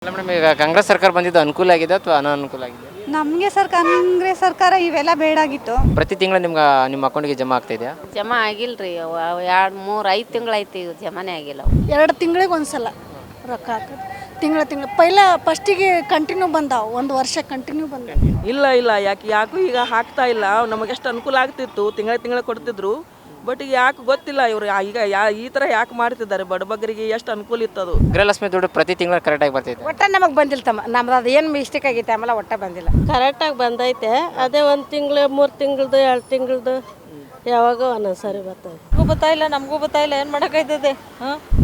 ಅಲ್ಲ ಮೇಡಮ್, ಈಗ ಕಾಂಗ್ರೆಸ್ ಸರ್ಕಾರ ಬಂದಿದ್ದು ಅನುಕೂಲ ಆಗಿದೆ ಅಥವಾ ಅನಾನುಕೂಲ ಆಗಿದೆ? ನಮಗೆ ಕಾಂಗ್ರೆಸ್ ಸರ್ಕಾರ ಇವೆಲ್ಲ ಬೇಡಾಗಿತ್ತು. ಪ್ರತಿ ತಿಂಗಳು ನಿಮ್ಮ ಅಕೌಂಟ್ಗೆ ಜಮಾ ಆಗ್ತಾ ಇದೆಯಾ? ಜಮಾ ಆಗಿಲ್ರಿ. ಅವು 2 3 5 ತಿಂಗಳಾಯ್ತು ಈಗ ಜಮಾನೇ ಆಗಿಲ್ಲ ಅವು. 2 ತಿಂಗಳಿಗೆ ಒಂದ್ಸಲ ರೊಕ್ಕ ಹಾಕೋದು. ತಿಂಗಳು ಪೈಲ ಫಸ್ಟಿಗೆ ಕಂಟಿನ್ಯೂ ಬಂದಾವು, 1 ವರ್ಷ ಕಂಟಿನ್ಯೂ ಬಂದಾವ. ಇಲ್ಲ ಯಾಕೂ ಈಗ ಹಾಕ್ತಾ ಇಲ್ಲ. ನಮಗೆಷ್ಟು ಅನುಕೂಲ ಆಗ್ತಿತ್ತು, ತಿಂಗಳ ಕೊಡ್ತಿದ್ರು. ಬಟ್ ಈಗ ಯಾಕೆ ಗೊತ್ತಿಲ್ಲ ಇವರು ಈಗ ಈ ಥರ ಯಾಕೆ ಮಾಡ್ತಿದ್ದಾರೆ. ಬಡಬಗ್ಗರಿಗೆ ಎಷ್ಟು ಅನುಕೂಲ ಇತ್ತದು. ಗೃಹಲಕ್ಷ್ಮಿ ದುಡ್ಡು ಪ್ರತಿ ತಿಂಗಳು ಕರೆಕ್ಟಾಗಿ ಬರ್ತೈತೆ? ಒಟ್ಟ ನಮಗೆ ಬಂದಿಲ್ಲ ತಮ್ಮ. ನಮ್ದು ಅದು ಏನು ಮಿಸ್ಟೇಕ್ ಆಗೈತೆ ಆಮೇಲೆ ಒಟ್ಟ ಬಂದಿಲ್ಲ. ಕರೆಕ್ಟಾಗಿ ಬಂದೈತೆ. ಅದೇ 1 ತಿಂಗಳು 3 ತಿಂಗಳದು 2 ತಿಂಗಳದು ಯಾವಾಗ ಒಂದೊಂದು ಸರಿ ಬರ್ತದೆ. ನಮಗೂ ಗೊತ್ತಾಯಿಲ್ಲ ಏನು ಮಾಡೋಕ್ಕಾಯ್ತದೆ.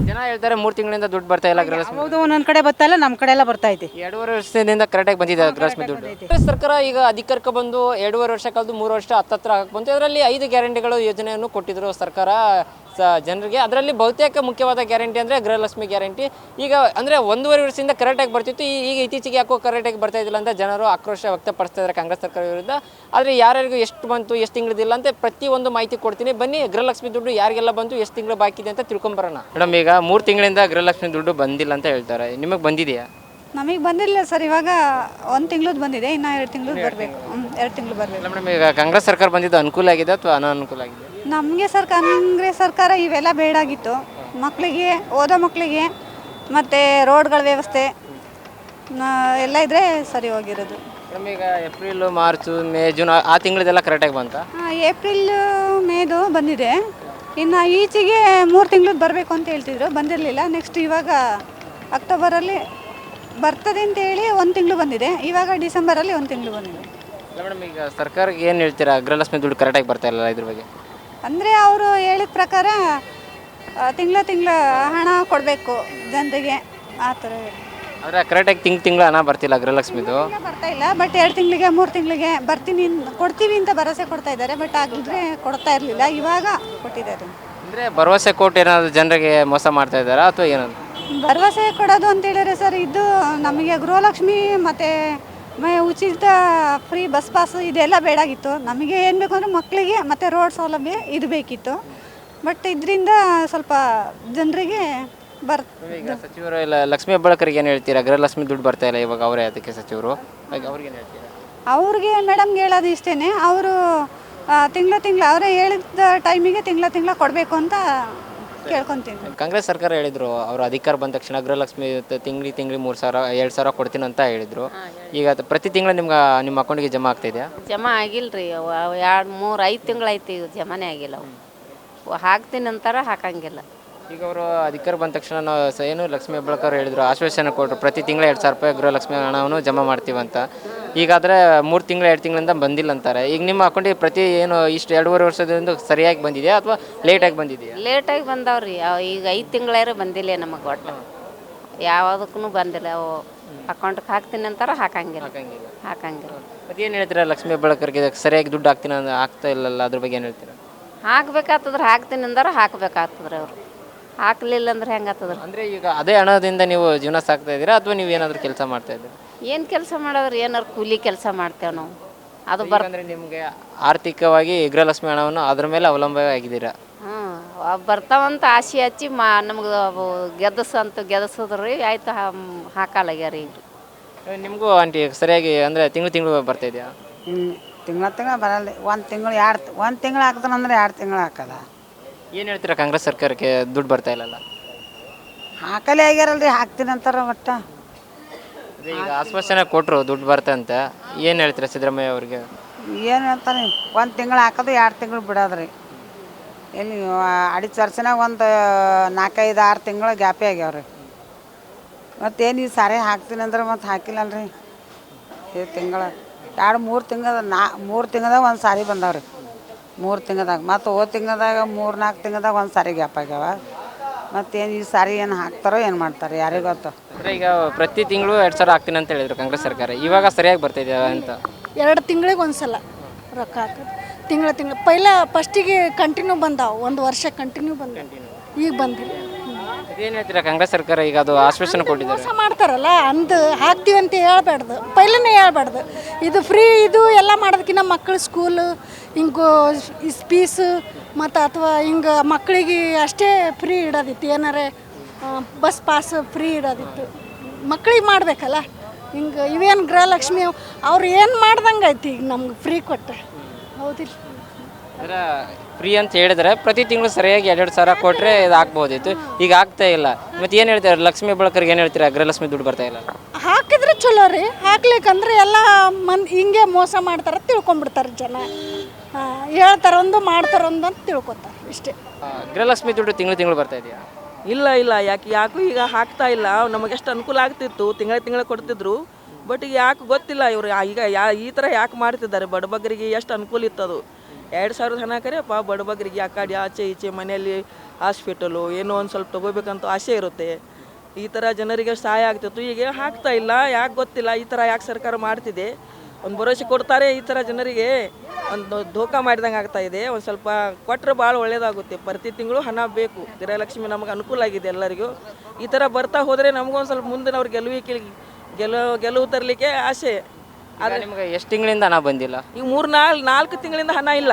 ಜನ ಹೇಳ್ತಾರೆ 3 ತಿಂಗಳಿಂದ ದುಡ್ಡು ಬರ್ತಾ ಇಲ್ಲ ಗೃಹಲಕ್ಷ್ಮಿ. ಹೌದು, ಒಂದೊಂದು ಕಡೆ ಬರ್ತಾ ಇಲ್ಲ, ನಮ್ಮ ಕಡೆ ಎಲ್ಲ ಬರ್ತಾ ಐತಿ. 2.5 ವರ್ಷದಿಂದ ಕರೆಕ್ಟಾಗಿ ಬಂದಿದೆ ಗೃಹಲಕ್ಷ್ಮಿ ದುಡ್ಡು. ಕಾಂಗ್ರೆಸ್ ಸರ್ಕಾರ ಈಗ ಅಧಿಕಾರಕ್ಕೆ ಬಂದು 2.5 ವರ್ಷ ಕಳೆದು 3 ವರ್ಷ ಹತ್ತತ್ರ ಆಗಕ್ಕೆ ಬಂತು. ಅದರಲ್ಲಿ 5 ಗ್ಯಾರಂಟಿಗಳು ಯೋಜನೆಯನ್ನು ಕೊಟ್ಟಿದ್ರು ಸರ್ಕಾರ ಜನರಿಗೆ. ಅದರಲ್ಲಿ ಬಹುತೇಕ ಮುಖ್ಯವಾದ ಗ್ಯಾರಂಟಿ ಅಂದರೆ ಗೃಹಲಕ್ಷ್ಮಿ ಗ್ಯಾರಂಟಿ. ಈಗ ಅಂದರೆ 1.5 ವರ್ಷದಿಂದ ಕರೆಕ್ಟಾಗಿ ಬರ್ತಿತ್ತು. ಈಗ ಇತ್ತೀಚೆಗೆ ಯಾಕೋ ಕರೆಕ್ಟಾಗಿ ಬರ್ತಾ ಇದ್ದಿಲ್ಲ ಅಂತ ಜನರು ಆಕ್ರೋಶ ವ್ಯಕ್ತಪಡಿಸ್ತಾ ಇದ್ದಾರೆ ಕಾಂಗ್ರೆಸ್ ಸರ್ಕಾರ ವಿರುದ್ಧ. ಆದರೆ ಯಾರ್ಯಾರಿಗೂ ಎಷ್ಟು ಬಂತು, ಎಷ್ಟು ತಿಂಗಳದಿಲ್ಲ ಅಂತ ಪ್ರತಿಯೊಂದು ಮಾಹಿತಿ ಕೊಡ್ತೀನಿ. ಬನ್ನಿ, ಗೃಹಲಕ್ಷ್ಮಿ ದುಡ್ಡು ಯಾರಿಗೆಲ್ಲ ಬಂತು, ಎಷ್ಟು ತಿಂಗಳು ಬಾಕಿ ಇದೆ ಅಂತ ತಿಳ್ಕೊಂಬರೋಣ. ಮೇಡಮ್, ಈಗ 3 ತಿಂಗಳಿಂದ ಗೃಹಲಕ್ಷ್ಮಿ ದುಡ್ಡು ಬಂದಿಲ್ಲ ಅಂತ ಹೇಳ್ತಾರೆ. ನಿಮಗೆ ಬಂದಿದೆಯಾ? ನಮಗೆ ಬಂದಿಲ್ಲ ಸರ್. ಇವಾಗ 1 ತಿಂಗಳದ್ದು ಬಂದಿದೆ, ಇನ್ನು 2 ತಿಂಗಳು ಬರಬೇಕು. 2 ತಿಂಗಳು ಬರಬೇಕು. ಅಲ್ಲ ಮೇಡಮ್, ಈಗ ಕಾಂಗ್ರೆಸ್ ಸರ್ಕಾರ ಬಂದಿದ್ದು ಅನುಕೂಲ ಆಗಿದೆ ಅಥವಾ ಅನಾನುಕೂಲ ಆಗಿದೆ? ನಮಗೆ ಕಾಂಗ್ರೆಸ್ ಸರ್ಕಾರ ಇವೆಲ್ಲ ಬೇಡಾಗಿತ್ತು. ಮಕ್ಕಳಿಗೆ, ಓದೋ ಮಕ್ಕಳಿಗೆ ಮತ್ತು ರೋಡ್ಗಳ ವ್ಯವಸ್ಥೆ ಎಲ್ಲ ಇದ್ದರೆ ಸರಿ ಹೋಗಿರೋದು. ಮೇಡಮ್, ಈಗ ಏಪ್ರಿಲ್, ಮಾರ್ಚ್, ಮೇ, ಜೂನ್ ಆ ತಿಂಗಳದೆಲ್ಲ ಕರೆಕ್ಟಾಗಿ ಬಂತಾ? ಏಪ್ರಿಲ್ ಮೇದು ಬಂದಿದೆ. ಇನ್ನು ಈಚೆಗೆ 3 ತಿಂಗಳದ್ದು ಬರಬೇಕು ಅಂತ ಹೇಳ್ತಿದ್ರು, ಬಂದಿರಲಿಲ್ಲ. ನೆಕ್ಸ್ಟ್ ಇವಾಗ ಅಕ್ಟೋಬರಲ್ಲಿ ಬರ್ತದೆ ಅಂತೇಳಿ 1 ತಿಂಗಳು ಬಂದಿದೆ. ಇವಾಗ ಡಿಸೆಂಬರಲ್ಲಿ 1 ತಿಂಗಳು ಬಂದಿದೆ. ಅಲ್ಲ ಮೇಡಮ್, ಈಗ ಸರ್ಕಾರಕ್ಕೆ ಏನು ಹೇಳ್ತೀರಾ? ಗೃಹಲಕ್ಷ್ಮಿ ದುಡ್ಡು ಕರೆಕ್ಟಾಗಿ ಬರ್ತಾ ಇಲ್ಲ ಇದ್ರ ಬಗ್ಗೆ? ಅಂದರೆ ಅವರು ಹೇಳಿದ ಪ್ರಕಾರ ತಿಂಗಳ ಹಣ ಕೊಡಬೇಕು ಜನರಿಗೆ, ಆ ಥರ ಹೇಳಿ. ಆದರೆ ಕರೆಕ್ಟಾಗಿ ತಿಂಗಳು ಹಣ ಬರ್ತಿಲ್ಲ ಗೃಹಲಕ್ಷ್ಮಿದು. ಬರ್ತಾ ಇಲ್ಲ. ಬಟ್ 2 ತಿಂಗಳಿಗೆ 3 ತಿಂಗಳಿಗೆ ಕೊಡ್ತೀವಿ ಅಂತ ಭರವಸೆ ಕೊಡ್ತಾ ಇದ್ದಾರೆ. ಬಟ್ ಆಗಿದ್ರೆ ಕೊಡ್ತಾ ಇರಲಿಲ್ಲ, ಇವಾಗ ಕೊಟ್ಟಿದ್ದಾರೆ. ಅಂದರೆ ಭರವಸೆ ಕೊಟ್ಟು ಏನಾದರೂ ಜನರಿಗೆ ಮೋಸ ಮಾಡ್ತಾ ಇದ್ದಾರಾ ಅಥವಾ ಏನಾದ್ರು? ಭರವಸೆ ಕೊಡೋದು ಅಂತ ಹೇಳಿದ್ರೆ ಸರ್, ಇದು ನಮಗೆ ಗೃಹಲಕ್ಷ್ಮಿ ಮತ್ತು ಉಚಿತ ಫ್ರೀ ಬಸ್ ಪಾಸ್ ಇದೆಲ್ಲ ಬೇಡಾಗಿತ್ತು. ನಮಗೆ ಏನು ಬೇಕು ಅಂದರೆ ಮಕ್ಕಳಿಗೆ ಮತ್ತು ರೋಡ್ ಸೌಲಭ್ಯ ಇದು ಬೇಕಿತ್ತು. ಬಟ್ ಇದರಿಂದ ಸ್ವಲ್ಪ ಜನರಿಗೆ ಈಗ ಸಚಿವರು ಇಲ್ಲ ಲಕ್ಷ್ಮೀ ಹೆಬ್ಬಾಳ್ಕರ್ಗೆ ಏನು ಹೇಳ್ತೀರಾ? ಗೃಹಲಕ್ಷ್ಮಿ ದುಡ್ಡು ಬರ್ತಾ ಇಲ್ಲ ಇವಾಗ, ಅವರೇ ಅದಕ್ಕೆ ಸಚಿವರು, ಹಾಗೆ ಅವ್ರಿಗೆ ಏನು ಹೇಳ್ತೀರಾ? ಅವ್ರಿಗೆ ಮೇಡಮ್ಗೆ ಹೇಳೋದು ಇಷ್ಟೇ, ಅವರು ತಿಂಗಳ ಅವರೇ ಹೇಳಿದ ಟೈಮಿಗೆ ತಿಂಗಳ ಕೊಡಬೇಕು ಅಂತ ಕೇಳ್ಕೊತೀನಿ. ಕಾಂಗ್ರೆಸ್ ಸರ್ಕಾರ ಹೇಳಿದ್ರು, ಅವರು ಅಧಿಕಾರ ಬಂದ ತಕ್ಷಣ ಗೃಹಲಕ್ಷ್ಮಿ ತಿಂಗ್ಳಿಗೆ 3,000 2,000 ಕೊಡ್ತೀನಿ ಅಂತ ಹೇಳಿದ್ರು. ಈಗ ಪ್ರತಿ ತಿಂಗಳು ನಿಮ್ಮ ಅಕೌಂಟಿಗೆ ಜಮಾ ಆಗ್ತಾ ಇದೆಯಾ? ಜಮಾ ಆಗಿಲ್ರಿ. ಅವು 2 3 5 ತಿಂಗಳಾಯ್ತು ಈಗ ಜಮಾನೇ ಆಗಿಲ್ಲ ಅವು. ಹಾಕ್ತೀನಿ ಅಂತಾರ, ಹಾಕಂಗಿಲ್ಲ. ಈಗ ಅವರು ಅಧಿಕಾರ ಬಂದ ತಕ್ಷಣ ಏನು ಲಕ್ಷ್ಮೀ ಹೆಬ್ಬಾಳ್ಕರ್ ಹೇಳಿದ್ರು, ಆಶ್ವಾಸನೆ ಕೊಟ್ಟರು, ಪ್ರತಿ ತಿಂಗಳು 2,000 ರೂಪಾಯಿ ಗೃಹಲಕ್ಷ್ಮಿ ಹಣವನ್ನು ಜಮಾ ಮಾಡ್ತೀವಂತ. ಈಗಾದರೆ 3 ತಿಂಗಳು 2 ತಿಂಗಳಿಂದ ಬಂದಿಲ್ಲ ಅಂತಾರೆ. ಈಗ ನಿಮ್ಮ ಅಕೌಂಟಿಗೆ ಪ್ರತಿ ಏನು ಇಷ್ಟು 2.5 ವರ್ಷದಿಂದ ಸರಿಯಾಗಿ ಬಂದಿದೆಯಾ ಅಥವಾ ಲೇಟಾಗಿ ಬಂದಿದೆಯಾ? ಲೇಟಾಗಿ ಬಂದಾವ್ರಿ. ಈಗ 5 ತಿಂಗಳಾರು ಬಂದಿಲ್ಲ ನಮಗೆ. ಒಟ್ಟು ಯಾವುದಕ್ಕೂ ಬಂದಿಲ್ಲ. ಅವು ಅಕೌಂಟ್ಗೆ ಹಾಕ್ತೀನಿ ಅಂತಾರ, ಹಾಕಂಗಿಲ್ಲ. ಮತ್ತೇನು ಹೇಳ್ತೀರಾ ಲಕ್ಷ್ಮೀ ಹೆಬ್ಬಾಳ್ಕರ್ಗೆ ಸರಿಯಾಗಿ ದುಡ್ಡು ಆಗ್ತಾ ಇಲ್ಲಲ್ಲ, ಅದ್ರ ಬಗ್ಗೆ ಏನು ಹೇಳ್ತೀರಾ? ಹಾಕ್ಬೇಕಾಗ್ತದ್ರಿ. ಹಾಕ್ತೀನಿ ಅಂದಾರ ಹಾಕ್ಬೇಕಾಗ್ತದ್ರಿ. ಅವರು ಹಾಕ್ಲಿಲ್ಲ ಅಂದ್ರೆ ಹೆಂಗಾಗ್ತದ್ರಿ? ಅಂದರೆ ಈಗ ಅದೇ ಹಣದಿಂದ ನೀವು ಜೀವನ ಸಾಕ್ತಾ ಇದ್ದೀರಾ ಅಥವಾ ನೀವು ಏನಾದರೂ ಕೆಲಸ ಮಾಡ್ತಾ ಇದ್ದೀರಾ? ಏನು ಕೆಲಸ ಮಾಡೋರು? ಏನಾರು ಕೂಲಿ ಕೆಲಸ ಮಾಡ್ತೇವೆ ನಾವು. ಅದು ಅಂದರೆ ನಿಮಗೆ ಆರ್ಥಿಕವಾಗಿ ಗೃಹಲಕ್ಷ್ಮಿ ಹಣವನ್ನು ಅದ್ರ ಮೇಲೆ ಅವಲಂಬವಾಗಿದ್ದೀರಾ? ಬರ್ತಾವಂತ ಆಸೆ ಹಚ್ಚಿ ನಮ್ಗೆ ಗೆದಸೋದ್ರಿ. ಆಯ್ತು, ಹಾಕಲ್ಲಾಗ್ಯಾರ. ಈಗ ನಿಮಗೂ ಆಂಟಿ ಸರಿಯಾಗಿ ಅಂದರೆ ತಿಂಗಳು ಬರ್ತಾ ಇದೆಯಾ? ತಿಂಗಳ ಬರಲ್ಲ. 1 ತಿಂಗಳು 1 ತಿಂಗಳು ಹಾಕ್ತಾನಂದ್ರೆ 2 ತಿಂಗಳು ಹಾಕಲ್ಲ. ಏನು ಹೇಳ್ತೀರಾ ಕಾಂಗ್ರೆಸ್ ಸರ್ಕಾರಕ್ಕೆ ದುಡ್ಡು ಬರ್ತಾ ಇಲ್ಲಲ್ಲ? ಹಾಕಲೇ ಆಗ್ಯಾರಲ್ರಿ, ಹಾಕ್ತೀನಿ ಅಂತಾರ. ಒಟ್ಟು ಈಗ ಆಶ್ವಾಸನೆ ಕೊಟ್ಟರು ದುಡ್ಡು ಬರುತ್ತೆ ಅಂತ. ಏನು ಹೇಳ್ತೀರಾ ಸಿದ್ದರಾಮಯ್ಯ ಅವ್ರಿಗೆ? ಏನು ಹೇಳ್ತಾರೆ, 1 ತಿಂಗಳು ಹಾಕೋದು 2 ತಿಂಗಳು ಬಿಡೋದ್ರಿ. ಎಲ್ಲಿ 2.5 ವರ್ಷನಾಗ ಒಂದು 4 5 6 ತಿಂಗಳು ಗ್ಯಾಪೇ ಆಗ್ಯಾವ್ರಿ. ಮತ್ತೇನು ಈ ಸಾರಿ ಹಾಕ್ತೀನಿ ಅಂದ್ರೆ ಮತ್ತೆ ಹಾಕಿಲ್ಲಲ್ರಿ. ಈ ತಿಂಗಳು 2 3 ತಿಂಗಳದಾಗ ಒಂದು ಸಾರಿ ಬಂದಾವ್ರಿ. 3 ತಿಂಗಳದಾಗ ಮತ್ತು ತಿಂಗಳದಾಗ 3 4 ತಿಂಗಳದಾಗ ಒಂದು ಸಾರಿ ಗ್ಯಾಪ್ ಆಗ್ಯಾವ. ಮತ್ತೇನು ಈ ಸಾರಿ ಏನು ಹಾಕ್ತಾರೋ ಏನು ಮಾಡ್ತಾರೆ, ಯಾರಿಗೆ ಗೊತ್ತು. ಅಂದರೆ ಈಗ ಪ್ರತಿ ತಿಂಗಳು 2,000 ಹಾಕ್ತೀನಿ ಅಂತ ಹೇಳಿದ್ರು ಕಾಂಗ್ರೆಸ್ ಸರ್ಕಾರ. ಇವಾಗ ಸರಿಯಾಗಿ ಬರ್ತಾ ಇದೆಯಾ ಅಂತ? 2 ತಿಂಗಳಿಗೆ ಒಂದ್ಸಲ ರೊಕ್ಕ ಹಾಕೋದು. ತಿಂಗಳು ಪೈಲ ಫಸ್ಟಿಗೆ ಕಂಟಿನ್ಯೂ ಬಂದಾವು, 1 ವರ್ಷ ಕಂಟಿನ್ಯೂ ಈಗ ಬಂದಿಲ್ಲ. ಏನು ಹೇಳ್ತೀರಾ ಕಾಂಗ್ರೆಸ್ ಸರ್ಕಾರ ಈಗ ಅದು ಆಶ್ವಾಸನೆ ಕೊಟ್ಟಿದ್ದಾರೆ? ಮೋಸ ಮಾಡ್ತಾರಲ್ಲ ಅಂದು ಹಾಕ್ತೀವಿ ಅಂತ ಹೇಳ್ಬಾರ್ದು, ಪೈಲನೇ ಹೇಳ್ಬಾರ್ದು. ಇದು ಫ್ರೀ ಇದು ಎಲ್ಲ ಮಾಡೋದಕ್ಕಿಂತ ಮಕ್ಕಳು ಸ್ಕೂಲು ಹಿಂಗೆ ಫೀಸು ಮತ್ತು ಅಥವಾ ಹಿಂಗೆ ಮಕ್ಕಳಿಗೆ ಅಷ್ಟೇ ಫ್ರೀ ಇಡೋದಿತ್ತು. ಏನಾರೇ ಬಸ್ ಪಾಸ್ ಫ್ರೀ ಇಡೋದಿತ್ತು. ಮಕ್ಳಿಗೆ ಮಾಡಬೇಕಲ್ಲ. ಹಿಂಗೆ ಇವೇನು ಗೃಹಲಕ್ಷ್ಮಿ ಅವ್ರು ಏನು ಮಾಡ್ದಂಗೆ ಐತಿ ಈಗ ನಮ್ಗೆ ಫ್ರೀ ಕೊಟ್ಟರೆ, ಹೌದಿಲ್ಲ? ಅಂದ್ರೆ ಫ್ರೀ ಅಂತ ಹೇಳಿದ್ರೆ ಪ್ರತಿ ತಿಂಗಳು ಸರಿಯಾಗಿ 2,000 ಕೊಟ್ಟರೆ ಇದು ಹಾಕ್ಬೋದಿತ್ತು, ಈಗ ಆಗ್ತಾ ಇಲ್ಲ. ಮತ್ತು ಏನು ಹೇಳ್ತೀರಾ ಲಕ್ಷ್ಮೀ ಬಳಕರಿಗೆ, ಏನು ಹೇಳ್ತೀರಾ ಗೃಹಲಕ್ಷ್ಮಿ ದುಡ್ಡು ಬರ್ತಾ ಇಲ್ಲ? ಹಾಕಿದ್ರೆ ಚಲೋ ರೀ. ಹಾಕ್ಲಿಕ್ಕಂದ್ರೆ ಎಲ್ಲ ಹಿಂಗೆ ಮೋಸ ಮಾಡ್ತಾರೆ ತಿಳ್ಕೊಂಬಿಡ್ತಾರೆ ಜನ. ಹೇಳ್ತಾರೊಂದು ಮಾಡ್ತಾರೊಂದು ಅಂತ ತಿಳ್ಕೊತಾರೆ ಇಷ್ಟೇ. ಗೃಹಲಕ್ಷ್ಮಿ ದುಡ್ಡು ತಿಂಗಳು ಬರ್ತಾ ಇದೆಯಾ? ಇಲ್ಲ ಯಾಕೂ ಈಗ ಹಾಕ್ತಾ ಇಲ್ಲ. ನಮಗೆಷ್ಟು ಅನುಕೂಲ ಆಗ್ತಿತ್ತು, ತಿಂಗಳ ಕೊಡ್ತಿದ್ರು. ಬಟ್ ಈಗ ಯಾಕೆ ಗೊತ್ತಿಲ್ಲ ಇವರು ಈಗ ಈ ಥರ ಯಾಕೆ ಮಾಡ್ತಿದ್ದಾರೆ. ಬಡಬಗ್ಗರಿಗೆ ಎಷ್ಟು ಅನುಕೂಲ ಇತ್ತು ಅದು. 2,000 ಹಣ ಕರೆಯಪ್ಪ ಬಡಬಗ್ಗರಿಗೆ ಆ ಕಡೆ ಆಚೆ ಈಚೆ ಮನೆಯಲ್ಲಿ ಹಾಸ್ಪಿಟಲು ಏನೋ ಒಂದು ಸ್ವಲ್ಪ ತೊಗೋಬೇಕಂತ ಆಸೆ ಇರುತ್ತೆ. ಈ ಥರ ಜನರಿಗೆ ಸಹಾಯ ಆಗ್ತಿತ್ತು. ಈಗ ಹಾಕ್ತಾ ಇಲ್ಲ, ಯಾಕೆ ಗೊತ್ತಿಲ್ಲ. ಈ ಥರ ಯಾಕೆ ಸರ್ಕಾರ ಮಾಡ್ತಿದೆ? ಒಂದು ಭರವಸೆ ಕೊಡ್ತಾರೆ, ಈ ಥರ ಜನರಿಗೆ ಒಂದು ಧೋಕಾ ಮಾಡಿದಂಗೆ ಆಗ್ತಾ ಇದೆ. ಒಂದು ಸ್ವಲ್ಪ ಕೊಟ್ಟರೆ ಭಾಳ ಒಳ್ಳೆಯದಾಗುತ್ತೆ. ಪ್ರತಿ ತಿಂಗಳು ಹಣ ಬೇಕು. ಗೃಹಲಕ್ಷ್ಮಿ ನಮಗೆ ಅನುಕೂಲ ಆಗಿದೆ ಎಲ್ಲರಿಗೂ. ಈ ಥರ ಬರ್ತಾ ಹೋದರೆ ನಮಗೂ ಒಂದು ಸ್ವಲ್ಪ ಮುಂದೆ ಅವ್ರು ಗೆಲುವು ತರಲಿಕ್ಕೆ ಆಸೆ. ಆದರೆ ನಿಮಗೆ ಎಷ್ಟು ತಿಂಗಳಿಂದ ಹಣ ಬಂದಿಲ್ಲ? ಈಗ 4 ತಿಂಗಳಿಂದ ಹಣ ಇಲ್ಲ.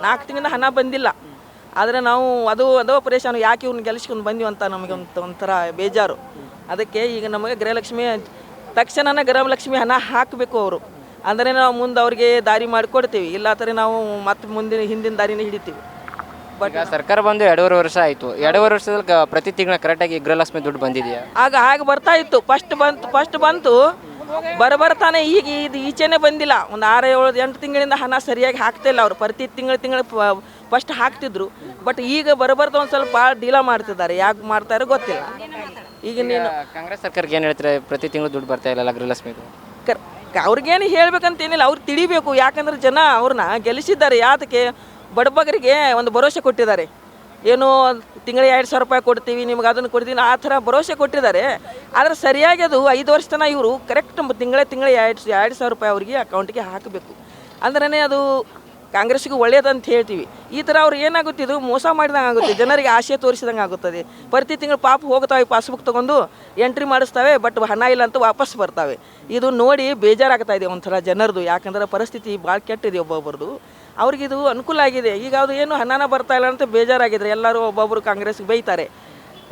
4 ತಿಂಗಳಿಂದ ಹಣ ಬಂದಿಲ್ಲ. ಆದರೆ ನಾವು ಅದೋ ಪರೇಶಾನು, ಯಾಕೆ ಇವ್ನ ಗೆಲ್ಲಿಸ್ಕೊಂಡು ಬಂದೀವಿ ಅಂತ ನಮಗೆ ಒಂಥರ ಬೇಜಾರು. ಅದಕ್ಕೆ ಈಗ ನಮಗೆ ಗೃಹಲಕ್ಷ್ಮಿ ತಕ್ಷಣನೇ ಗೃಹಲಕ್ಷ್ಮಿ ಹಣ ಹಾಕಬೇಕು ಅವರು. ಅಂದರೆ ನಾವು ಮುಂದೆ ಅವ್ರಿಗೆ ದಾರಿ ಮಾಡಿಕೊಡ್ತೀವಿ. ಇಲ್ಲ ಥರ ನಾವು ಮತ್ತೆ ಹಿಂದಿನ ದಾರಿನೇ ಹಿಡಿತೀವಿ. ಬಟ್ ಸರ್ಕಾರ ಬಂದು 2.5 ವರ್ಷ ಆಯಿತು. 2.5 ವರ್ಷದಲ್ಲಿ ಪ್ರತಿ ತಿಂಗಳ ಕರೆಕ್ಟಾಗಿ ಗೃಹಲಕ್ಷ್ಮಿ ದುಡ್ಡು ಬಂದಿದೆಯಾ? ಹಾಗೆ ಬರ್ತಾ ಇತ್ತು. ಫಸ್ಟ್ ಬಂತು ಬರ್ತಾನೆ. ಈಗ ಇದು ಈಚೆನೇ ಬಂದಿಲ್ಲ. ಒಂದು 6-7-8 ತಿಂಗಳಿಂದ ಹಣ ಸರಿಯಾಗಿ ಹಾಕ್ತಾ ಇಲ್ಲ ಅವರು. ಪ್ರತಿ ತಿಂಗಳು ಫಸ್ಟ್ ಹಾಕ್ತಿದ್ರು. ಬಟ್ ಈಗ ಬರ್ತಾ ಒಂದು ಸ್ವಲ್ಪ ಡೀಲ ಮಾಡ್ತಿದ್ದಾರೆ. ಯಾಕೆ ಮಾಡ್ತಾರೆ ಗೊತ್ತಿಲ್ಲ. ಈಗ ನೀನು ಕಾಂಗ್ರೆಸ್ ಸರ್ಕಾರಕ್ಕೆ ಏನು ಹೇಳ್ತಾರೆ? ಪ್ರತಿ ತಿಂಗಳು ದುಡ್ಡು ಬರ್ತಾ ಇಲ್ಲ ಗೃಹಲಕ್ಷ್ಮಿದು. ಅವ್ರಿಗೇನು ಹೇಳ್ಬೇಕಂತೇನಿಲ್ಲ, ಅವ್ರು ತಿಳಿಬೇಕು. ಯಾಕಂದ್ರೆ ಜನ ಅವ್ರನ್ನ ಗೆಲ್ಲಿಸಿದ್ದಾರೆ. ಯಾತಕ್ಕೆ? ಬಡಬಗರಿಗೆ ಒಂದು ಭರವಸೆ ಕೊಟ್ಟಿದ್ದಾರೆ. ಏನು ತಿಂಗಳಿಗೆ 2,000 ರೂಪಾಯಿ ಕೊಡ್ತೀವಿ, ನಿಮ್ಗೆ ಅದನ್ನು ಕೊಡ್ತೀನಿ, ಆ ಥರ ಭರವಸೆ ಕೊಟ್ಟಿದ್ದಾರೆ. ಆದರೆ ಸರಿಯಾಗಿ ಅದು 5 ವರ್ಷ ತನಕ ಇವರು ಕರೆಕ್ಟ್ ತಿಂಗಳೇ 2,000 ರೂಪಾಯಿ ಅವ್ರಿಗೆ ಅಕೌಂಟಿಗೆ ಹಾಕಬೇಕು. ಅಂದ್ರೇ ಅದು ಕಾಂಗ್ರೆಸ್ಸಿಗೆ ಒಳ್ಳೇದಂತ ಹೇಳ್ತೀವಿ. ಈ ಥರ ಅವ್ರು ಏನಾಗುತ್ತಿದ್ದು ಮೋಸ ಮಾಡಿದಂಗೆ ಆಗುತ್ತೆ. ಜನರಿಗೆ ಆಸೆ ತೋರಿಸಿದಂಗೆ ಆಗುತ್ತದೆ. ಪ್ರತಿ ತಿಂಗಳು ಪಾಪ ಹೋಗ್ತಾವೆ, ಪಾಸ್ಬುಕ್ ತೊಗೊಂಡು ಎಂಟ್ರಿ ಮಾಡಿಸ್ತವೆ. ಬಟ್ ಹಣ ಇಲ್ಲ ಅಂತ ವಾಪಸ್ ಬರ್ತಾವೆ. ಇದು ನೋಡಿ ಬೇಜಾರಾಗ್ತಾ ಇದೆ ಒಂಥರ ಜನರದು. ಯಾಕಂದ್ರೆ ಪರಿಸ್ಥಿತಿ ಭಾಳ ಕೆಟ್ಟಿದೆ ಒಬ್ಬೊಬ್ಬರದು. ಅವ್ರಿಗಿದು ಅನುಕೂಲ ಆಗಿದೆ. ಈಗ ಅದು ಏನು ಹಣನ ಬರ್ತಾ ಇಲ್ಲ ಅಂತ ಬೇಜಾರಾಗಿದ್ರೆ ಎಲ್ಲರೂ ಒಬ್ಬೊಬ್ಬರು ಕಾಂಗ್ರೆಸ್ಗೆ ಬೈತಾರೆ.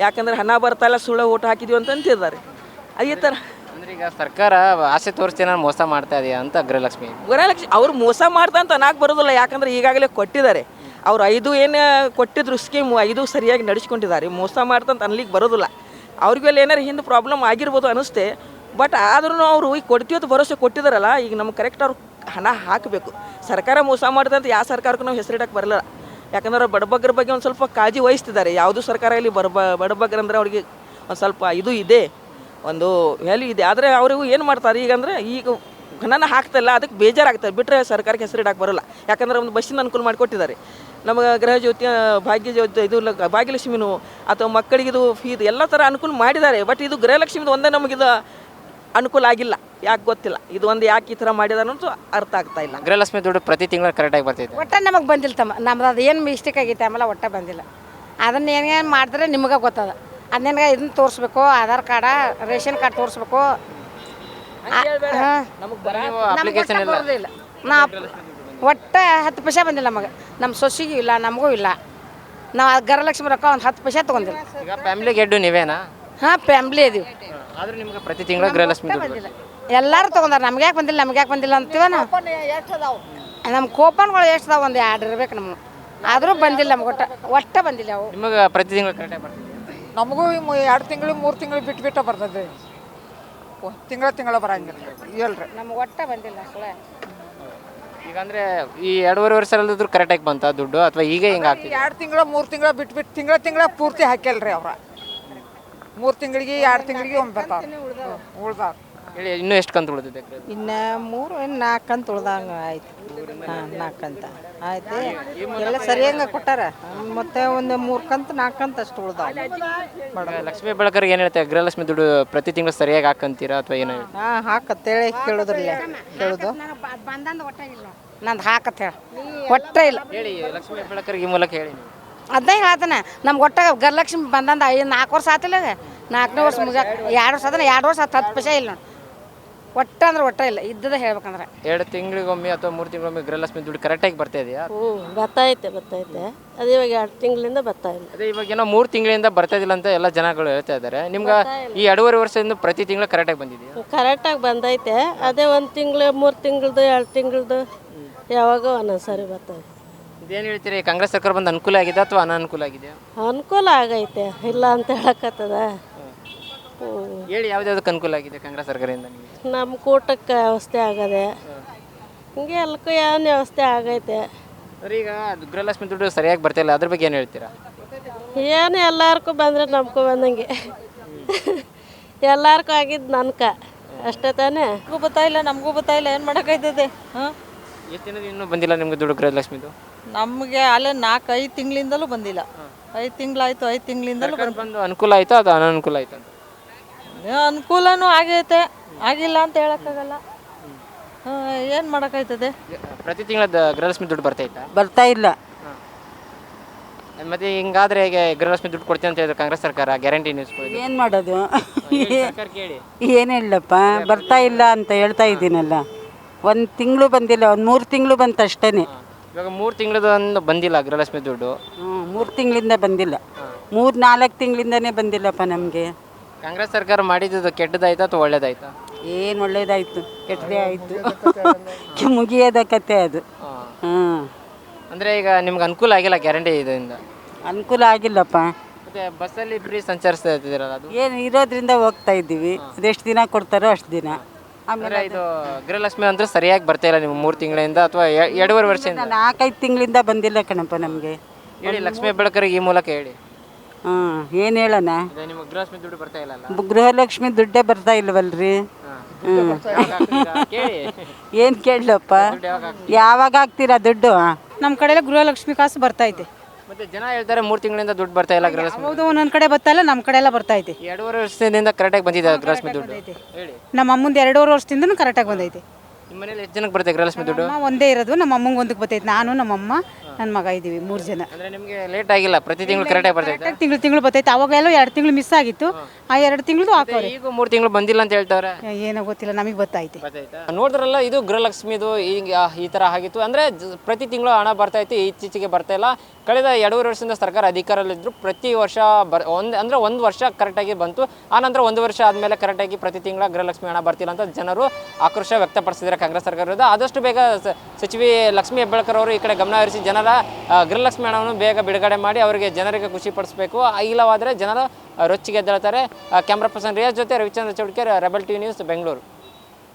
ಯಾಕಂದರೆ ಹಣ ಬರ್ತಾ ಇಲ್ಲ, ಸುಳ್ಳು ಓಟ್ ಹಾಕಿದೀವಿ ಅಂತ ಅಂತಿದ್ದಾರೆ. ಈ ಥರ ಅಂದರೆ ಈಗ ಸರ್ಕಾರ ಆಸೆ ತೋರಿಸ್ತೀನಿ ಮೋಸ ಮಾಡ್ತಾ ಇದೆಯಾ ಅಂತ ಗೃಹಲಕ್ಷ್ಮಿ ಅವ್ರು ಮೋಸ ಮಾಡ್ತಾ ಅಂತ ಅನ್ನಕ್ಕೆ ಬರೋದಿಲ್ಲ. ಯಾಕಂದರೆ ಈಗಾಗಲೇ ಕೊಟ್ಟಿದ್ದಾರೆ. ಅವ್ರು 5 ಏನು ಕೊಟ್ಟಿದ್ರು ಸ್ಕೀಮು 5 ಸರಿಯಾಗಿ ನಡೆಸ್ಕೊಂಡಿದ್ದಾರೆ. ಮೋಸ ಮಾಡ್ತಂತ ಅನ್ಲಿಕ್ಕೆ ಬರೋದಿಲ್ಲ. ಅವ್ರಿಗೂ ಅಲ್ಲಿ ಏನಾರು ಹಿಂದೆ ಪ್ರಾಬ್ಲಮ್ ಆಗಿರ್ಬೋದು ಅನ್ನಿಸ್ತೆ. ಬಟ್ ಆದ್ರೂ ಅವರು ಈಗ ಕೊಡ್ತೀವತ್ತು ಭರವಸೆ ಕೊಟ್ಟಿದ್ದಾರಲ್ಲ, ಈಗ ನಮ್ಗೆ ಕರೆಕ್ಟ್ ಅವ್ರು ಹಣ ಹಾಕಬೇಕು. ಸರ್ಕಾರ ಮೋಸ ಮಾಡ್ದಂತ ಯಾವ ಸರ್ಕಾರಕ್ಕೂ ನಾವು ಹೆಸರಿಡಕ್ಕೆ ಬರಲ್ಲ. ಯಾಕಂದ್ರೆ ಬಡಬಗ್ಗರ ಬಗ್ಗೆ ಒಂದು ಸ್ವಲ್ಪ ಕಾಳಜಿ ವಹಿಸ್ತಿದ್ದಾರೆ. ಯಾವುದು ಸರ್ಕಾರ ಇಲ್ಲಿ ಬಡಬಗ್ಗರಂದ್ರೆ ಅವ್ರಿಗೆ ಒಂದು ಸ್ವಲ್ಪ ಇದು ಇದೆ, ಒಂದು ವ್ಯಾಲ್ಯೂ ಇದೆ. ಆದರೆ ಅವರು ಏನು ಮಾಡ್ತಾರೆ ಈಗ ಹಣನ ಹಾಕ್ತಾಯಿಲ್ಲ, ಅದಕ್ಕೆ ಬೇಜಾರಾಗ್ತಾರೆ. ಬಿಟ್ಟರೆ ಸರ್ಕಾರಕ್ಕೆ ಹೆಸರಿಡಕ್ಕೆ ಬರೋಲ್ಲ. ಯಾಕಂದರೆ ಒಂದು ಬಸ್ಸಿನ ಅನುಕೂಲ ಮಾಡಿಕೊಟ್ಟಿದ್ದಾರೆ. ನಮಗೆ ಗೃಹ ಜ್ಯೋತಿ, ಭಾಗ್ಯ ಜ್ಯೋತಿ, ಇದು ಭಾಗ್ಯಲಕ್ಷ್ಮಿನೂ ಅಥವಾ ಮಕ್ಕಳಿಗಿದು ಫೀದು ಎಲ್ಲ ಥರ ಅನುಕೂಲ ಮಾಡಿದ್ದಾರೆ. ಬಟ್ ಇದು ಗೃಹಲಕ್ಷ್ಮಿದು ಒಂದೇ ನಮಗಿದು ಅನುಕೂಲ ಆಗಿಲ್ಲ. ಯಾಕೆ ಗೊತ್ತಿಲ್ಲ. ಇದು ಒಂದು ಯಾಕೆ ಈ ಥರ ಮಾಡಿದಾರೆ ಅಂತ ಅರ್ಥ ಆಗ್ತಾ ಇಲ್ಲ. ಗೃಹಲಕ್ಷ್ಮಿ ದುಡ್ಡು ಪ್ರತಿ ತಿಂಗಳು ಕರೆಕ್ಟಾಗಿ ಬರ್ತೈತೆ? ಒಟ್ಟು ನಮಗೆ ಬಂದಿಲ್ಲ ತಮ್ಮ. ನಮ್ದು ಅದು ಏನು ಮಿಸ್ಟೇಕ್ ಆಗೈತೆ ಆಮೇಲೆ ಒಟ್ಟು ಬಂದಿಲ್ಲ. ಅದನ್ನ ಏನೇನು ಮಾಡಿದ್ರೆ ನಿಮಗೆ ಗೊತ್ತದ. ಅದನ್ನ ಇದನ್ನ ತೋರಿಸ್ಬೇಕು, ಆಧಾರ್ ಕಾರ್ಡ, ರೇಷನ್ ಕಾರ್ಡ್ ತೋರಿಸ್ಬೇಕು. ಅಪ್ಲಿಕೇಶನ್ ಇಲ್ಲ. ನಾ ಒಟ್ಟು 10 ಪೈಸೆ ಬಂದಿಲ್ಲ ನಮಗೆ. ನಮ್ಮ ಸೊಸೆಗೂ ಇಲ್ಲ, ನಮಗೂ ಇಲ್ಲ. ನಾವು ಗೃಹಲಕ್ಷ್ಮಿ ರೊಕ್ಕ ಒಂದು 10 ಪೈಸೆ ತೊಗೊಂಡಿಲ್ಲ. ಈಗ ಫ್ಯಾಮಿಲಿಗೆ ಹೆಡ್ಡು ನೀವೇನಾ? ಹಾಂ, ಫ್ಯಾಮ್ಲಿ ಇದೀವಿ. ಆದರೂ ನಿಮ್ಗೆ ಪ್ರತಿ ತಿಂಗಳು ಗೃಹಲಕ್ಷ್ಮಿ ದುಡ್ಡು ಬಂದಿಲ್ಲ. ಎಲ್ಲರೂ ತೊಗೊಂಡಾರ. ನಮ್ಗೆ ಯಾಕೆ ಬಂದಿಲ್ಲ ಅಂತೀವ ನಾವು. ನಮ್ಮ ಕೂಪನ್ಗಳು ಎಷ್ಟು ಅದಾವ? ಒಂದು 2 ಇರ್ಬೇಕು ನಮ್ಗೆ. ಆದರೂ ಬಂದಿಲ್ಲ ನಮ್ಗೆ. ಒಟ್ಟು ಬಂದಿಲ್ಲ ಅವು. ನಿಮಗೆ ಪ್ರತಿ ತಿಂಗಳು ಕರೆಕ್ಟಾಗಿ ಬರ್ತದೆ? ನಮಗೂ 2 ತಿಂಗಳು 3 ತಿಂಗಳು ಬಿಟ್ಟು ಬರ್ತದೆ. ತಿಂಗಳ ಬರಂಗಿಲ್ಲ. ಹೇಳ್ರಿ ನಮ್ಗೆ ಒಟ್ಟು ಬಂದಿಲ್ಲ ಅಸಲ. ಈಗ ಅಂದರೆ ಈ 2.5 ವರ್ಷದಲ್ಲಿದ್ರು ಕರೆಕ್ಟಾಗಿ ಬಂತ ದುಡ್ಡು ಅಥವಾ ಈಗ ಹಿಂಗೆ ಆಗ್ತದೆ? 2 ತಿಂಗಳು 3 ತಿಂಗಳು ಬಿಟ್ಟು ತಿಂಗಳ ಪೂರ್ತಿ ಹಾಕ್ಯಲ್ರಿ ಅವ್ರ. 3 ತಿಂಗಳಿಗೆ 2 ತಿಂಗಳಿಗೆ ಒಮ್ಮೆ ಬರ್ತಾವೆ ಉಳ್ದಾರ. ಹೇಳಿ, ಇನ್ನೂ ಎಷ್ಟು ಕಂತು ಉಳಿದಿದೆ? ಇನ್ನು 4 ಕಂತು ಉಳ್ದಂಗೆ ಆಯ್ತು. ಹಾಂ, 4 ಕಂತ ಆಯ್ತು. ಎಲ್ಲ ಸರಿಯಂಗೆ ಕೊಟ್ಟಾರ. ಮತ್ತೆ ಒಂದು 3 ಕಂತು 4 ಕಂತು ಅಷ್ಟು ಉಳ್ದಾವ. ಲಕ್ಷ್ಮೀ ಬಳಕರಿಗೆ ಏನು ಹೇಳ್ತಾರೆ? ಗೃಹಲಕ್ಷ್ಮಿ ದುಡ್ಡು ಪ್ರತಿ ತಿಂಗಳು ಸರಿಯಾಗಿ ಹಾಕಂತೀರಾ ಅಥವಾ ಏನೋ? ಹಾಂ, ಹಾಕತ್ತೇಳಿ ಕೇಳೋದ್ರಲ್ಲೇ ಕೇಳೋದು. ನಂದು ಹಾಕತ್ತ ಹೇಳಿ ಒಟ್ಟ ಇಲ್ಲ. ಹೇಳಿ, ಲಕ್ಷ್ಮೀ ಬಳಕರಿಗೆ ಮೂಲಕ ಹೇಳಿ. ಅದನ್ನ ಹೇಳ್ತಾನೆ. ನಮ್ಗೆ ಒಟ್ಟ ಗೃಹಲಕ್ಷ್ಮಿ ಬಂದಂದ 4 ವರ್ಷ ಆತಿಲ್ಲ. 4ನೇ ವರ್ಷ ಮುಗಿಯಾಕ 2 ವರ್ಷ ಅದನ್ನ 2 ವರ್ಷ 10 ಪೈಸೆ ಇಲ್ಲ ನೋಡಿ. ಒಟ್ಟ ಅಂದ್ರೆ ಒಟ್ಟ ಇಲ್ಲ. ಇದ್ದದ ಹೇಳ್ಬೇಕಂದ್ರೆ 2 ತಿಂಗಳಿಗೊಮ್ಮೆ ಅಥವಾ 3 ತಿಂಗಳಿಗೊಮ್ಮೆ ಗೃಹಲಕ್ಷ್ಮಿ ದುಡ್ಡು ಕರೆಕ್ಟಾಗಿ ಬರ್ತಾ ಇದೆಯಾ? ಬರ್ತಾಯಿದೆ. ಅದೇ ಇವಾಗ 2 ತಿಂಗಳಿಂದ ಬರ್ತಾ ಇಲ್ಲ. ಅದೇ ಇವಾಗ ಏನೋ 3 ತಿಂಗಳಿಂದ ಬರ್ತಾ ಇದ್ದಿಲ್ಲ ಅಂತ ಎಲ್ಲ ಜನಗಳು ಹೇಳ್ತಾ ಇದ್ದಾರೆ. ನಿಮ್ಗೆ ಈ 2.5 ವರ್ಷದಿಂದ ಪ್ರತಿ ತಿಂಗಳು ಕರೆಕ್ಟಾಗಿ ಬಂದಿದೆಯಾ? ಕರೆಕ್ಟಾಗಿ ಬಂದೈತೆ. ಅದೇ 1 ತಿಂಗಳು 3 ತಿಂಗಳದು 2 ತಿಂಗಳದು ಯಾವಾಗ ಒಂದೊಂದು ಸಾರಿ ಬರ್ತಾ ಇದೆ. ಇದೇನು ಹೇಳ್ತೀರಿ, ಕಾಂಗ್ರೆಸ್ ಸರ್ಕಾರ ಬಂದು ಅನುಕೂಲ ಆಗಿದೆ ಅಥವಾ ಅನಾನುಕೂಲ ಆಗಿದೆಯಾ? ಅನುಕೂಲ ಆಗೈತೆ, ಇಲ್ಲ ಅಂತ ಹೇಳಕತ್ತದ. ಹೇಳಿ, ಯಾವ್ದಾವ್ದಕ್ಕೆ ಅನುಕೂಲ ಆಗಿದೆ ಕಾಂಗ್ರೆಸ್ ಸರ್ಕಾರದಿಂದ ನಿಮಗೆ? ನಮ್ಮ ಕೂಟಕ್ಕೆ ವ್ಯವಸ್ಥೆ ಆಗದೆ, ಹಿಂಗೆ ಎಲ್ಲಕ್ಕೂ ಏನು ವ್ಯವಸ್ಥೆ ಆಗೈತೆ. ಸರ್, ಈಗ ಗೃಹಲಕ್ಷ್ಮಿ ದುಡ್ಡು ಸರಿಯಾಗಿ ಬರ್ತಾ ಇಲ್ಲ, ಅದ್ರ ಬಗ್ಗೆ ಏನು ಹೇಳ್ತೀರಾ? ಏನು ಎಲ್ಲಾರ್ಗೂ ಬಂದರೆ ನಮ್ಗೂ ಬಂದಂಗೆ, ಎಲ್ಲಾರ್ಗೂ ಆಗಿದ್ದು ನನ್ಕ ಅಷ್ಟೇ ತಾನೇ. ಗೊತ್ತಾ ಇಲ್ಲ, ನಮಗೂ ಗೊತ್ತಾ ಇಲ್ಲ, ಏನು ಮಾಡೋಕ್ಕಾಯ್ತದೆ? ಹಾಂ, ಎಷ್ಟು ದಿನದ ಇನ್ನೂ ಬಂದಿಲ್ಲ ನಿಮ್ಗೆ ದುಡ್ಡು ಗೃಹಲಕ್ಷ್ಮಿದು? ನಮಗೆ ಅಲ್ಲೇ 4-5 ತಿಂಗಳಿಂದಲೂ ಬಂದಿಲ್ಲ. 5 ತಿಂಗಳಾಯ್ತು, 5 ತಿಂಗಳಿಂದಲೂ ಬಂದು ಅನುಕೂಲ ಆಯ್ತಾ ಅದು ಅನಾನುಕೂಲ ಆಯ್ತಾ ಅಂತ? ಅನುಕೂಲನೂ ಆಗೈತೆ, ಆಗಿಲ್ಲ ಅಂತ ಹೇಳೋಕ್ಕಾಗಲ್ಲ. ಏನು ಮಾಡೋಕ್ಕಾಯ್ತದೆ? ಪ್ರತಿ ತಿಂಗಳ ಗೃಹಲಕ್ಷ್ಮಿ ದುಡ್ಡು ಬರ್ತೈತಾ? ಬರ್ತಾ ಇಲ್ಲ. ಮತ್ತೆ ಹಿಂಗಾದ್ರೆ ಹೇಗೆ ಗೃಹಲಕ್ಷ್ಮಿ ದುಡ್ಡು ಕೊಡ್ತೀನಿ ಅಂತ ಹೇಳಿದ್ರು ಕಾಂಗ್ರೆಸ್ ಸರ್ಕಾರ, ಗ್ಯಾರಂಟಿ ನ್ಯೂಸ್ ಏನು ಮಾಡೋದು? ಕೇಳಿ. ಏನು ಹೇಳಪ್ಪ, ಬರ್ತಾ ಇಲ್ಲ ಅಂತ ಹೇಳ್ತಾ ಇದ್ದೀನಲ್ಲ. 1 ತಿಂಗಳು ಬಂದಿಲ್ಲ, 1 3 ತಿಂಗಳು ಬಂತು ಅಷ್ಟೇ. ಇವಾಗ 3 ತಿಂಗಳದ್ದು ಬಂದಿಲ್ಲ ಗೃಹಲಕ್ಷ್ಮಿ ದುಡ್ಡು. 3 ತಿಂಗಳಿಂದ ಬಂದಿಲ್ಲ, 3-4 ತಿಂಗಳಿಂದನೇ ಬಂದಿಲ್ಲಪ್ಪ ನಮಗೆ. ಕಾಂಗ್ರೆಸ್ ಸರ್ಕಾರ ಮಾಡಿದ್ದು ಕೆಟ್ಟದಾಯ್ತಾ ಅಥವಾ ಒಳ್ಳೇದಾಯ್ತಾ? ಏನು ಒಳ್ಳೇದಾಯ್ತು, ಕೆಟ್ಟದೇ ಆಯಿತು. ಮುಗಿಯೋದ ಕತೆ ಅದು. ಹಾಂ, ಅಂದರೆ ಈಗ ನಿಮ್ಗೆ ಅನುಕೂಲ ಆಗಿಲ್ಲ ಗ್ಯಾರಂಟಿ ಇದರಿಂದ? ಅನುಕೂಲ ಆಗಿಲ್ಲಪ್ಪ. ಮತ್ತೆ ಬಸ್ಸಲ್ಲಿ ಫ್ರೀ ಸಂಚರಿಸ್ತಾ ಇದ್ದೀರಲ್ಲ, ಅದು ಏನು ಇರೋದ್ರಿಂದ ಹೋಗ್ತಾ ಇದ್ದೀವಿ. ಅದೆಷ್ಟು ದಿನ ಕೊಡ್ತಾರೋ ಅಷ್ಟು ದಿನ. ಆಮೇಲೆ ಇದು ಗೃಹಲಕ್ಷ್ಮಿ ಅಂದ್ರೆ ಸರಿಯಾಗಿ ಬರ್ತಾ ಇಲ್ಲ ನೀವು 3 ತಿಂಗಳಿಂದ ಅಥವಾ 2.5 ವರ್ಷದಿಂದ? 4-5 ತಿಂಗಳಿಂದ ಬಂದಿಲ್ಲ ಕಣಪ್ಪ ನಮಗೆ. ಹೇಳಿ, ಲಕ್ಷ್ಮೀ ಹೆಬ್ಬಾಳ್ಕರ್ಗೆ ಈ ಮೂಲಕ ಹೇಳಿ. ಹಾಂ, ಏನು ಹೇಳೋಣ? ನಿಮಗೆ ಗೃಹಲಕ್ಷ್ಮಿ ದುಡ್ಡು ಬರ್ತಾ ಇಲ್ಲಲ್ಲ? ಗೃಹಲಕ್ಷ್ಮಿ ದುಡ್ಡೇ ಬರ್ತಾ ಇಲ್ವಲ್ರಿ? ಕೇಳಿ. ಏನು ಕೇಳಪ್ಪ, ಯಾವಾಗ ಹಾಕ್ತೀರಾ ದುಡ್ಡು? ನಮ್ಮ ಕಡೆ ಗೃಹಲಕ್ಷ್ಮಿ ಕಾಸು ಬರ್ತೈತೆ. ಮತ್ತೆ ಜನ ಹೇಳ್ತಾರೆ 3 ತಿಂಗಳಿಂದ ದುಡ್ಡು ಬರ್ತಾ ಇಲ್ಲ ಗೃಹಲಕ್ಷ್ಮಿ. ಹೌದು, ಒಂದೊಂದು ಕಡೆ ಬರ್ತಾ ಇಲ್ಲ, ನಮ್ಮ ಕಡೆ ಎಲ್ಲ ಬರ್ತೈತೆ. 2.5 ವರ್ಷದಿಂದ ಕರೆಕ್ಟಾಗಿ ಬಂದಿದೆ ಗೃಹಲಕ್ಷ್ಮಿ ದುಡ್ಡು? ಹೇಳಿ. ನಮ್ಮ ಅಮ್ಮಂದು 2.5 ವರ್ಷದಿಂದನೂ ಕರೆಕ್ಟಾಗಿ ಬಂದೈತೆ. ನಿಮ್ಮ ಮನೇಲಿ ಎಷ್ಟು ಜನಕ್ಕೆ ಬರುತ್ತೆ ಗೃಹಲಕ್ಷ್ಮಿ ದುಡ್ಡು? ಅಮ್ಮ ಒಂದೇ ಇರೋದು, ನಮ್ಮ ಅಮ್ಮಂಗೆ ಒಂದಕ್ಕೆ ಬರ್ತೈತೆ. ನಾನು, ನಮ್ಮಮ್ಮ, ನನ್ನ ಮಗ ಇದ್ದೀವಿ, 3 ಜನ. ಅಂದ್ರೆ ನಿಮಗೆ ಲೇಟ್ ಆಗಿಲ್ಲ, ಪ್ರತಿ ತಿಂಗಳು ಕರೆಕ್ಟಾಗಿ ಬರ್ತೈತೆ? ತಿಂಗಳು ಬರ್ತೈತೆ. ಅವಾಗೆಲ್ಲ 2 ತಿಂಗಳು ಮಿಸ್ ಆಗಿತ್ತು, ಆ 2 ತಿಂಗಳು ಹಾಕೋರೆ. ಈಗ 3 ತಿಂಗಳು ಬಂದಿಲ್ಲ ಅಂತ ಹೇಳ್ತಾರೆ. ಏನೋ ಗೊತ್ತಿಲ್ಲ, ನಮಗೆ ಬರ್ತೈತೆ. ನೋಡಿದ್ರಲ್ಲ, ಇದು ಗೃಹಲಕ್ಷ್ಮಿದು ಈಗ ಈ ಥರ ಆಗಿತ್ತು. ಅಂದರೆ ಪ್ರತಿ ತಿಂಗಳು ಹಣ ಬರ್ತೈತಿ, ಇತ್ತೀಚೆಗೆ ಬರ್ತಾ ಇಲ್ಲ. ಕಳೆದ 2.5 ವರ್ಷದಿಂದ ಸರ್ಕಾರ ಅಧಿಕಾರದಲ್ಲಿದ್ದರು. ಪ್ರತಿ ವರ್ಷ ಒಂದು ವರ್ಷ ಕರೆಕ್ಟಾಗಿ ಬಂತು. ಆನಂತರ 1 ವರ್ಷ ಆದಮೇಲೆ ಕರೆಕ್ಟಾಗಿ ಪ್ರತಿ ತಿಂಗಳ ಗೃಹಲಕ್ಷ್ಮಿ ಹಣ ಬರ್ತಿಲ್ಲ ಅಂತ ಜನರು ಆಕ್ರೋಶ ವ್ಯಕ್ತಪಡಿಸಿದ್ದಾರೆ ಕಾಂಗ್ರೆಸ್ ಸರ್ಕಾರ ವಿರುದ್ಧ. ಆದಷ್ಟು ಬೇಗ ಸಚಿವೆ ಲಕ್ಷ್ಮೀ ಹೆಬ್ಬಾಳ್ಕರ್ ಅವರು ಈ ಕಡೆ ಗಮನ ಹರಿಸಿ ಜನರ ಗೃಹಲಕ್ಷ್ಮಿ ಹಣವನ್ನು ಬೇಗ ಬಿಡುಗಡೆ ಮಾಡಿ ಅವರಿಗೆ ಜನರಿಗೆ ಖುಷಿ ಪಡಿಸಬೇಕು. ಇಲ್ಲವಾದರೆ ಜನರು ರೊಚ್ಚಿಗೆ ಎದ್ದೇಳ್ತಾರೆ. ಕ್ಯಾಮ್ರಾ ಪರ್ಸನ್ ರಿಯಾಜ್ ಜೊತೆ Ravichandra Chowdkar, rebel TV news, Bengaluru.